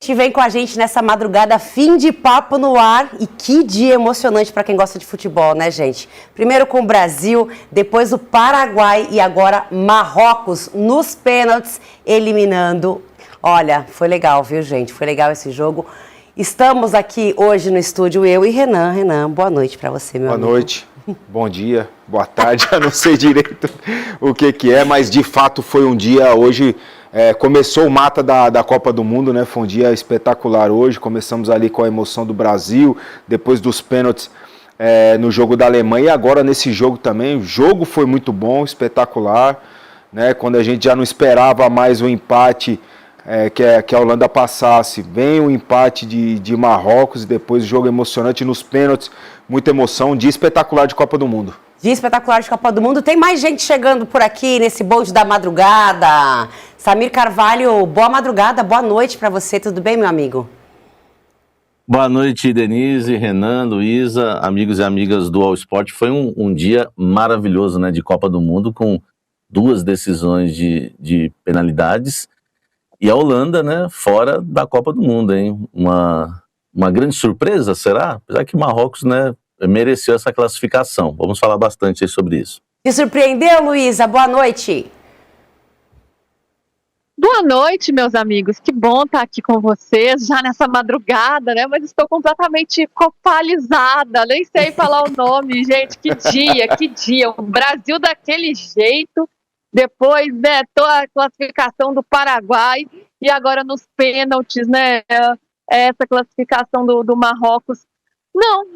gente, vem com a gente nessa madrugada, fim de papo no ar. E que dia emocionante para quem gosta de futebol, né, gente? Primeiro com o Brasil, depois o Paraguai e agora Marrocos nos pênaltis, eliminando. Olha, foi legal, viu, gente? Foi legal esse jogo. Estamos aqui hoje no estúdio, eu e Renan. Renan, boa noite para você, meu amigo. Boa noite, bom dia, boa tarde, eu não sei direito o que é, mas de fato foi um dia hoje... começou o mata da Copa do Mundo, né? Foi um dia espetacular hoje. Começamos ali com a emoção do Brasil, depois dos pênaltis no jogo da Alemanha e agora nesse jogo também. O jogo foi muito bom, espetacular, né? Quando a gente já não esperava mais o empate, que a Holanda passasse, vem o empate de Marrocos e depois o jogo emocionante nos pênaltis, muita emoção. Um dia espetacular de Copa do Mundo. Dia espetacular de Copa do Mundo. Tem mais gente chegando por aqui nesse bonde da madrugada. Samir Carvalho, boa madrugada, boa noite para você. Tudo bem, meu amigo? Boa noite, Denise, Renan, Luísa, amigos e amigas do All Sport. Foi um dia maravilhoso, né, de Copa do Mundo, com 2 decisões de penalidades. E a Holanda, né, fora da Copa do Mundo, hein? Uma grande surpresa, será? Apesar que Marrocos, né, mereceu essa classificação. Vamos falar bastante aí sobre isso. Te surpreendeu, Luísa? Boa noite. Boa noite, meus amigos. Que bom estar aqui com vocês, já nessa madrugada, né? Mas estou completamente copalizada, nem sei falar o nome, gente. Que dia. O Brasil daquele jeito, depois, né, toda a classificação do Paraguai e agora nos pênaltis, né? Essa classificação do Marrocos.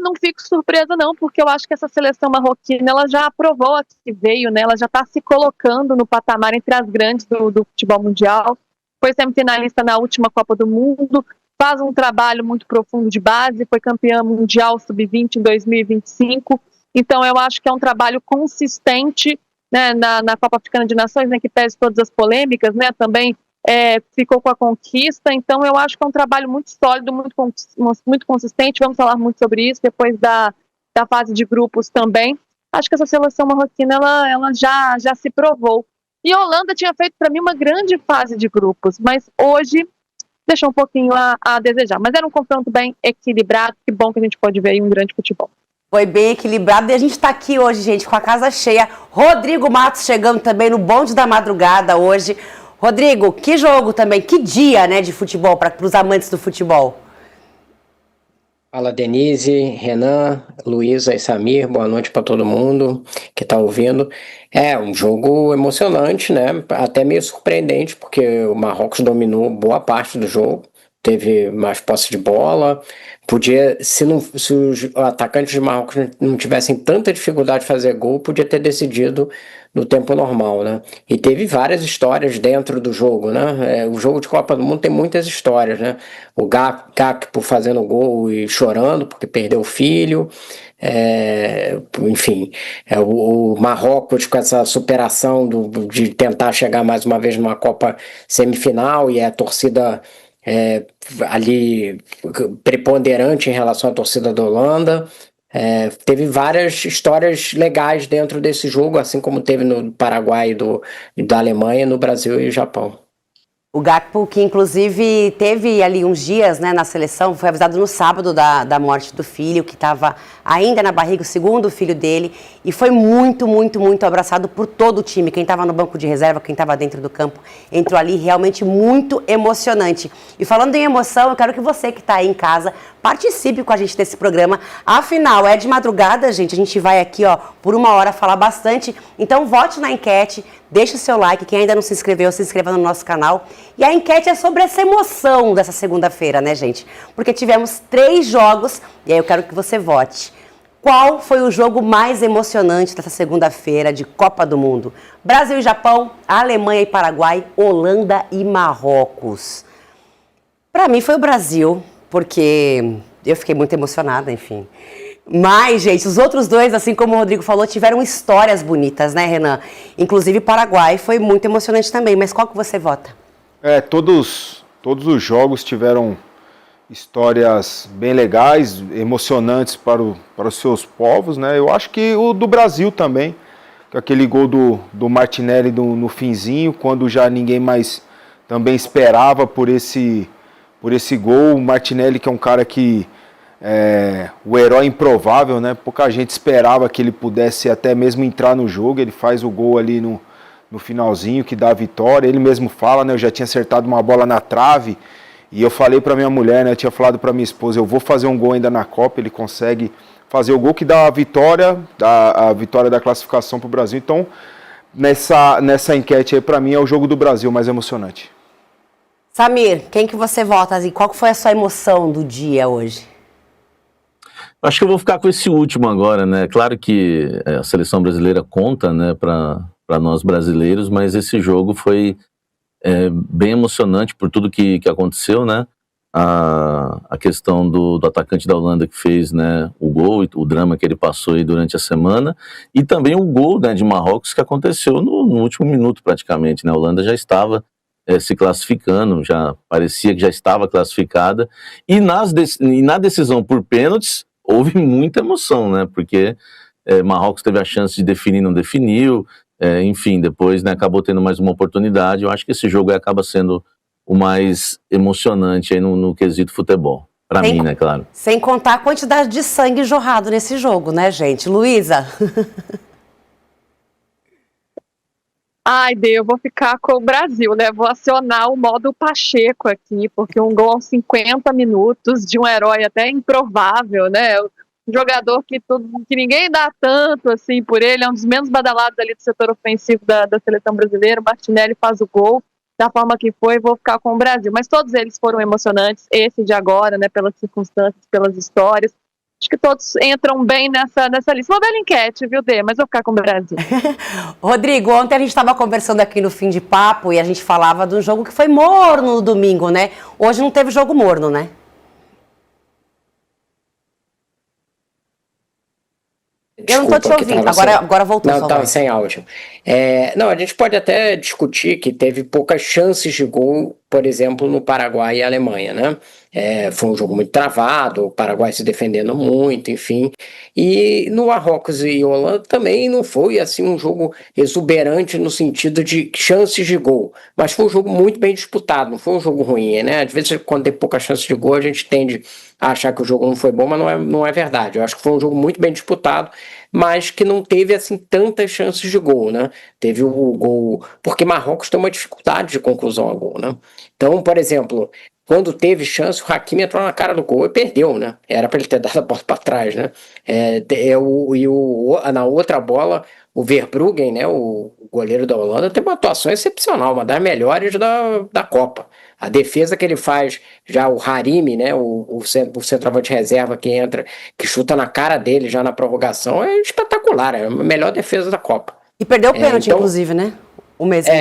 Não fico surpresa não, porque eu acho que essa seleção marroquina, ela já aprovou a que veio, né? Ela já está se colocando no patamar entre as grandes do futebol mundial, foi semifinalista na última Copa do Mundo, faz um trabalho muito profundo de base, foi campeã mundial sub-20 em 2025, então eu acho que é um trabalho consistente, né, na Copa Africana de Nações, né, que pese todas as polêmicas, né, também ficou com a conquista, então eu acho que é um trabalho muito sólido, muito consistente. Vamos falar muito sobre isso depois da fase de grupos também. Acho que essa seleção marroquina ela já se provou. E a Holanda tinha feito para mim uma grande fase de grupos, mas hoje deixou um pouquinho a desejar. Mas era um confronto bem equilibrado, que bom que a gente pode ver aí um grande futebol. Foi bem equilibrado e a gente está aqui hoje, gente, com a casa cheia. Rodrigo Matos chegando também no bonde da madrugada hoje. Rodrigo, que jogo também, que dia, né, de futebol para os amantes do futebol. Fala, Denise, Renan, Luísa e Samir, boa noite para todo mundo que está ouvindo. É um jogo emocionante, né, até meio surpreendente, porque o Marrocos dominou boa parte do jogo, teve mais posse de bola, se os atacantes de Marrocos não tivessem tanta dificuldade de fazer gol, podia ter decidido no tempo normal, né? E teve várias histórias dentro do jogo, né? O jogo de Copa do Mundo tem muitas histórias, né? O Gakpo fazendo gol e chorando porque perdeu o filho, enfim, o Marrocos com essa superação de tentar chegar mais uma vez numa Copa semifinal e a torcida ali preponderante em relação à torcida da Holanda. Teve várias histórias legais dentro desse jogo, assim como teve no Paraguai da Alemanha, no Brasil e Japão. O Gakpo, que inclusive teve ali uns dias, né, na seleção, foi avisado no sábado da morte do filho, que estava ainda na barriga, o segundo filho dele, e foi muito abraçado por todo o time. Quem estava no banco de reserva, quem estava dentro do campo, entrou ali, realmente muito emocionante. E falando em emoção, eu quero que você que está aí em casa participe com a gente desse programa. Afinal, é de madrugada, gente, a gente vai aqui, ó, por 1 hora falar bastante. Então vote na enquete, deixe o seu like, quem ainda não se inscreveu, se inscreva no nosso canal. E a enquete é sobre essa emoção dessa segunda-feira, né, gente? Porque tivemos 3 jogos e aí eu quero que você vote. Qual foi o jogo mais emocionante dessa segunda-feira de Copa do Mundo? Brasil e Japão, Alemanha e Paraguai, Holanda e Marrocos. Para mim foi o Brasil, porque eu fiquei muito emocionada, enfim. Mas, gente, os outros dois, assim como o Rodrigo falou, tiveram histórias bonitas, né, Renan? Inclusive, Paraguai foi muito emocionante também. Mas qual que você vota? Todos os jogos tiveram histórias bem legais, emocionantes para os seus povos, né? Eu acho que o do Brasil também, com aquele gol do Martinelli no finzinho, quando já ninguém mais também esperava por esse por esse gol. O Martinelli, que é um cara que o herói improvável, né? Pouca gente esperava que ele pudesse até mesmo entrar no jogo. Ele faz o gol ali no finalzinho, que dá a vitória. Ele mesmo fala, né? Eu já tinha acertado uma bola na trave e eu falei para minha mulher, né? Eu tinha falado para minha esposa, eu vou fazer um gol ainda na Copa. Ele consegue fazer o gol que dá a vitória da classificação para o Brasil. Então, nessa enquete aí, para mim, é o jogo do Brasil mais emocionante. Samir, quem que você vota? E qual que foi a sua emoção do dia hoje? Acho que eu vou ficar com esse último agora, né? Claro que a seleção brasileira conta, né, para nós brasileiros, mas esse jogo foi bem emocionante por tudo que aconteceu, né? A questão do atacante da Holanda que fez, né, o gol, o drama que ele passou aí durante a semana, e também o gol, né, de Marrocos que aconteceu no último minuto praticamente, né? A Holanda já estava se classificando, já parecia que já estava classificada, e na decisão por pênaltis houve muita emoção, né? Porque Marrocos teve a chance de definir, não definiu, enfim, depois, né, acabou tendo mais uma oportunidade. Eu acho que esse jogo acaba sendo o mais emocionante aí no quesito futebol. Para mim, né, claro. Sem contar a quantidade de sangue jorrado nesse jogo, né, gente? Luísa? Ai, eu vou ficar com o Brasil, né? Vou acionar o modo Pacheco aqui, porque um gol aos 50 minutos de um herói até improvável, né? Um jogador que ninguém dá tanto assim por ele, é um dos menos badalados ali do setor ofensivo da seleção brasileira. O Martinelli faz o gol da forma que foi, vou ficar com o Brasil. Mas todos eles foram emocionantes, esse de agora, né? Pelas circunstâncias, pelas histórias. Acho que todos entram bem nessa lista. Uma bela enquete, viu, Dê? Mas vou ficar com o Brasil. Rodrigo, ontem a gente estava conversando aqui no Fim de Papo e a gente falava de um jogo que foi morno no domingo, né? Hoje não teve jogo morno, né? Eu não estou te ouvindo, agora voltou. Não, estava sem áudio. Não, a gente pode até discutir que teve poucas chances de gol, por exemplo, no Paraguai e Alemanha, né? Foi um jogo muito travado, o Paraguai se defendendo muito, enfim. E no Marrocos e Holanda também não foi assim um jogo exuberante no sentido de chances de gol, mas foi um jogo muito bem disputado, não foi um jogo ruim, né? Às vezes, quando tem poucas chances de gol, a gente tende a achar que o jogo não foi bom, mas não é verdade. Eu acho que foi um jogo muito bem disputado, mas que não teve assim tantas chances de gol, né? Teve o gol, porque Marrocos tem uma dificuldade de conclusão a gol, né? Então, por exemplo, quando teve chance, o Hakimi entrou na cara do gol e perdeu, né? Era para ele ter dado a bola para trás, né? Na outra bola, o Verbruggen, né, o goleiro da Holanda, tem uma atuação excepcional, uma das melhores da Copa. A defesa que ele faz, já o Hakimi, né, o centroavante reserva que entra, que chuta na cara dele já na prorrogação, é espetacular, é a melhor defesa da Copa. E perdeu o pênalti, inclusive, né? O mesmo.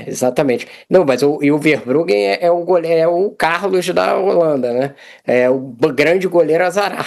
Exatamente. Não, mas o Verbruggen é o Carlos da Holanda, né? É o grande goleiro azarado.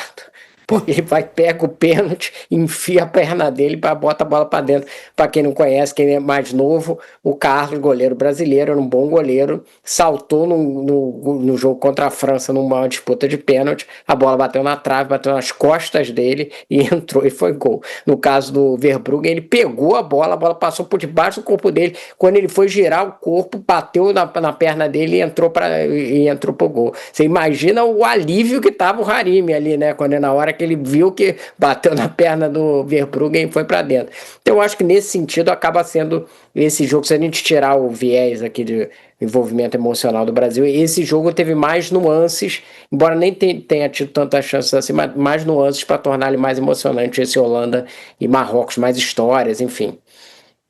Porque ele pega o pênalti, enfia a perna dele, bota a bola para dentro. Para quem não conhece, quem é mais novo, o Carlos, goleiro brasileiro, era um bom goleiro, saltou no jogo contra a França numa disputa de pênalti, a bola bateu na trave, bateu nas costas dele e entrou e foi gol. No caso do Verbruggen, ele pegou a bola passou por debaixo do corpo dele, quando ele foi girar o corpo, bateu na perna dele e entrou pro gol. Você imagina o alívio que tava o Hakimi ali, né, quando na hora que ele viu que bateu na perna do Verbruggen e foi para dentro. Então eu acho que nesse sentido acaba sendo esse jogo, se a gente tirar o viés aqui de envolvimento emocional do Brasil, esse jogo teve mais nuances, embora nem tenha tido tantas chances assim, mas mais nuances para tornar ele mais emocionante, esse Holanda e Marrocos, mais histórias, enfim.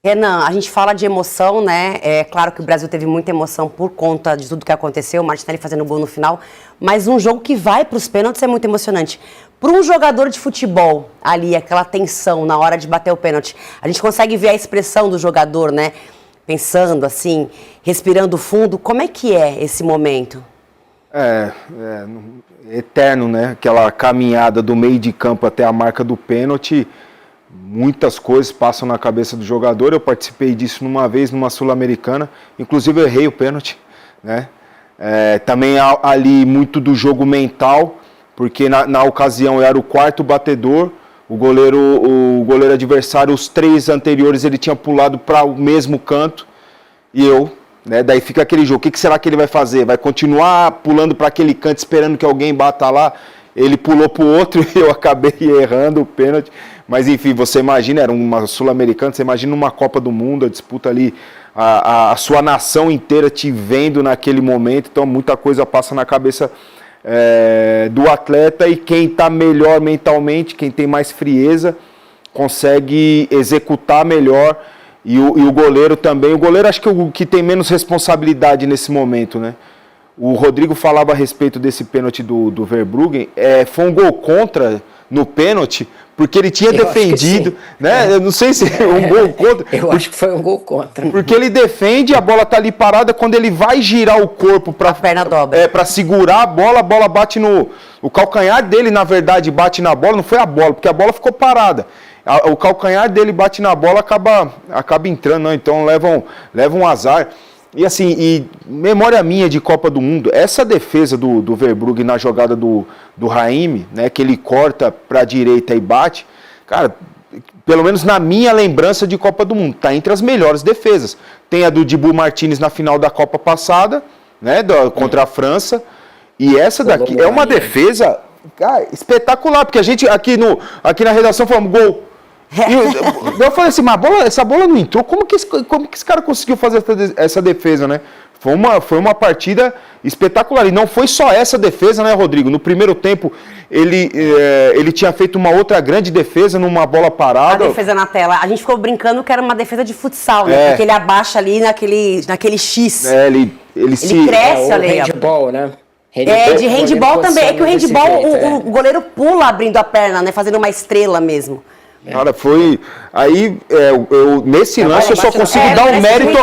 Renan, a gente fala de emoção, né? É claro que o Brasil teve muita emoção por conta de tudo que aconteceu, o Martinelli fazendo gol no final, mas um jogo que vai para os pênaltis é muito emocionante. Para um jogador de futebol, ali, aquela tensão na hora de bater o pênalti, a gente consegue ver a expressão do jogador, né? Pensando assim, respirando fundo. Como é que é esse momento? Eterno, né? Aquela caminhada do meio de campo até a marca do pênalti. Muitas coisas passam na cabeça do jogador. Eu participei disso numa vez numa Sul-Americana, inclusive eu errei o pênalti, né? Também ali muito do jogo mental, porque na ocasião eu era o quarto batedor, o goleiro adversário, os 3 anteriores ele tinha pulado para o mesmo canto e eu né? Daí fica aquele jogo, o que será que ele vai fazer? Vai continuar pulando para aquele canto esperando que alguém bata lá? Ele pulou para o outro e eu acabei errando o pênalti. Mas enfim, você imagina, era uma Sul-Americana, você imagina uma Copa do Mundo, a disputa ali, a sua nação inteira te vendo naquele momento, então muita coisa passa na cabeça do atleta, e quem está melhor mentalmente, quem tem mais frieza, consegue executar melhor, e o goleiro também. O goleiro acho que o que tem menos responsabilidade nesse momento, né? O Rodrigo falava a respeito desse pênalti do Verbruggen, foi um gol contra no pênalti, porque ele tinha defendido, né? Eu não sei se um gol contra. Eu acho que foi um gol contra. Porque ele defende, a bola tá ali parada, quando ele vai girar o corpo para A perna dobra. Para segurar a bola bate o calcanhar dele, na verdade, bate na bola, não foi a bola, porque a bola ficou parada. O calcanhar dele bate na bola, acaba entrando, não, então leva um azar. E assim, memória minha de Copa do Mundo, essa defesa do Verbruggen na jogada do Raime, né, que ele corta para a direita e bate, cara, pelo menos na minha lembrança de Copa do Mundo, tá entre as melhores defesas. Tem a do Dibu Martínez na final da Copa passada, né, contra a França, e essa daqui é uma defesa, cara, espetacular, porque a gente aqui na redação falamos gol. Eu falei assim, mas essa bola não entrou, como que esse cara conseguiu fazer essa defesa, né? Foi uma partida espetacular, e não foi só essa defesa, né, Rodrigo? No primeiro tempo, ele tinha feito uma outra grande defesa numa bola parada. A defesa na tela, a gente ficou brincando que era uma defesa de futsal, né? Porque ele abaixa ali naquele X. Ele cresce ali. Handball, né? De handball também, é que o handball, o goleiro pula abrindo a perna, né? Fazendo uma estrela mesmo. Cara, foi... Aí, nesse lance eu só consigo dar o mérito...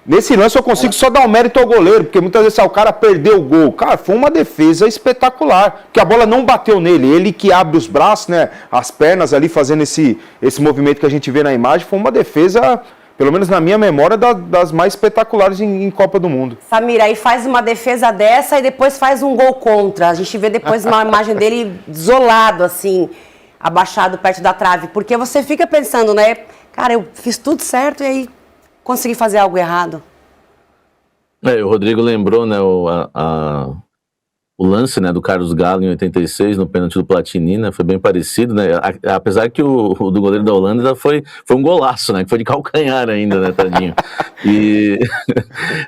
Nesse lance eu consigo só dar o mérito ao goleiro, porque muitas vezes o cara perdeu o gol. Cara, foi uma defesa espetacular, porque a bola não bateu nele. Ele que abre os braços, né, as pernas ali, fazendo esse movimento que a gente vê na imagem. Foi uma defesa, pelo menos na minha memória, das mais espetaculares em Copa do Mundo. Samir, aí faz uma defesa dessa e depois faz um gol contra. A gente vê depois uma imagem dele isolado, assim... abaixado perto da trave, porque você fica pensando, né, cara, eu fiz tudo certo e aí consegui fazer algo errado. O Rodrigo lembrou, né, o lance, né, do Carlos Galo em 86, no pênalti do Platini, né, foi bem parecido, né, apesar que o do goleiro da Holanda foi um golaço, né, que foi de calcanhar ainda, né, tadinho.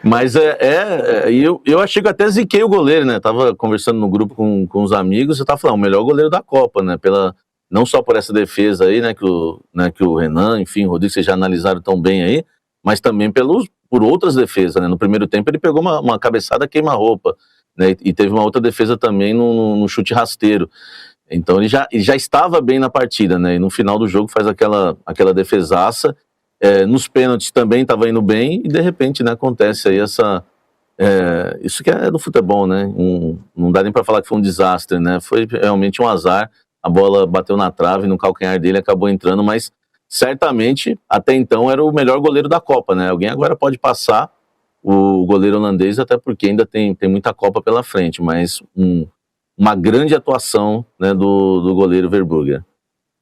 Mas eu achei que eu até ziquei o goleiro, né, tava conversando no grupo com os amigos, eu tava falando, o melhor goleiro da Copa, né, não só por essa defesa aí, né, que o Renan, enfim, o Rodrigo, vocês já analisaram tão bem aí, mas também por outras defesas, né, no primeiro tempo ele pegou uma cabeçada queima-roupa, né, e teve uma outra defesa também no chute rasteiro, então ele já estava bem na partida, né, e no final do jogo faz aquela defesaça, nos pênaltis também estava indo bem, e de repente, né, acontece aí isso que é do futebol, né, não dá nem para falar que foi um desastre, né, foi realmente um azar. A bola bateu na trave, no calcanhar dele, acabou entrando, mas certamente, até então, era o melhor goleiro da Copa, né? Alguém agora pode passar o goleiro holandês, até porque ainda tem muita Copa pela frente, mas uma grande atuação, né, do goleiro Verbruggen.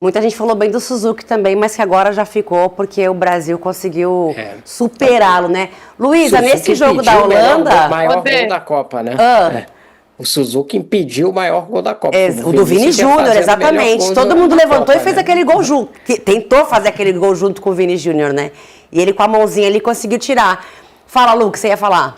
Muita gente falou bem do Suzuki também, mas que agora já ficou porque o Brasil conseguiu superá-lo, né? Luísa, nesse jogo da Holanda... O maior gol da Copa, né? O Suzuki impediu o maior gol da Copa. O do Vini Júnior, exatamente. Todo mundo levantou e fez aquele gol junto. Tentou fazer aquele gol junto com o Vini Júnior, né? E ele com a mãozinha ali conseguiu tirar. Fala, Lu, o que você ia falar?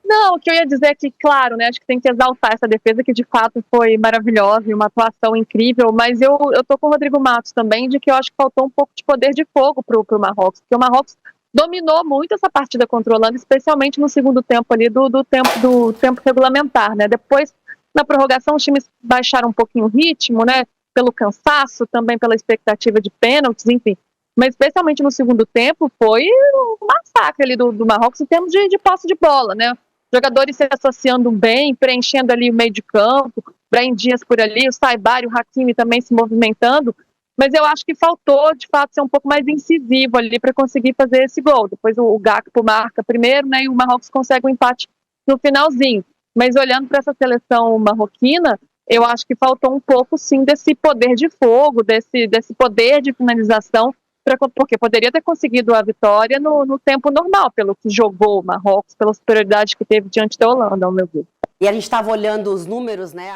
Não, o que eu ia dizer é que, claro, né, acho que tem que exaltar essa defesa, que de fato foi maravilhosa e uma atuação incrível, mas eu tô com o Rodrigo Matos também, de que eu acho que faltou um pouco de poder de fogo pro Marrocos, porque o Marrocos dominou muito essa partida contra a Holanda, especialmente no segundo tempo ali do tempo regulamentar, né? Depois, na prorrogação, os times baixaram um pouquinho o ritmo, né? Pelo cansaço, também pela expectativa de pênaltis, enfim. Mas especialmente no segundo tempo, foi um massacre ali do Marrocos em termos de posse de bola, né? Jogadores se associando bem, preenchendo ali o meio de campo, Brahim Dias por ali, o Saibari, o Hakimi também se movimentando. Mas eu acho que faltou, de fato, ser um pouco mais incisivo ali para conseguir fazer esse gol. Depois o Gakpo marca primeiro, né, e o Marrocos consegue o empate no finalzinho. Mas olhando para essa seleção marroquina, eu acho que faltou um pouco, sim, desse poder de fogo, desse poder de finalização porque poderia ter conseguido a vitória no tempo normal, pelo que jogou o Marrocos, pela superioridade que teve diante da Holanda, ao meu ver. E a gente estava olhando os números, né?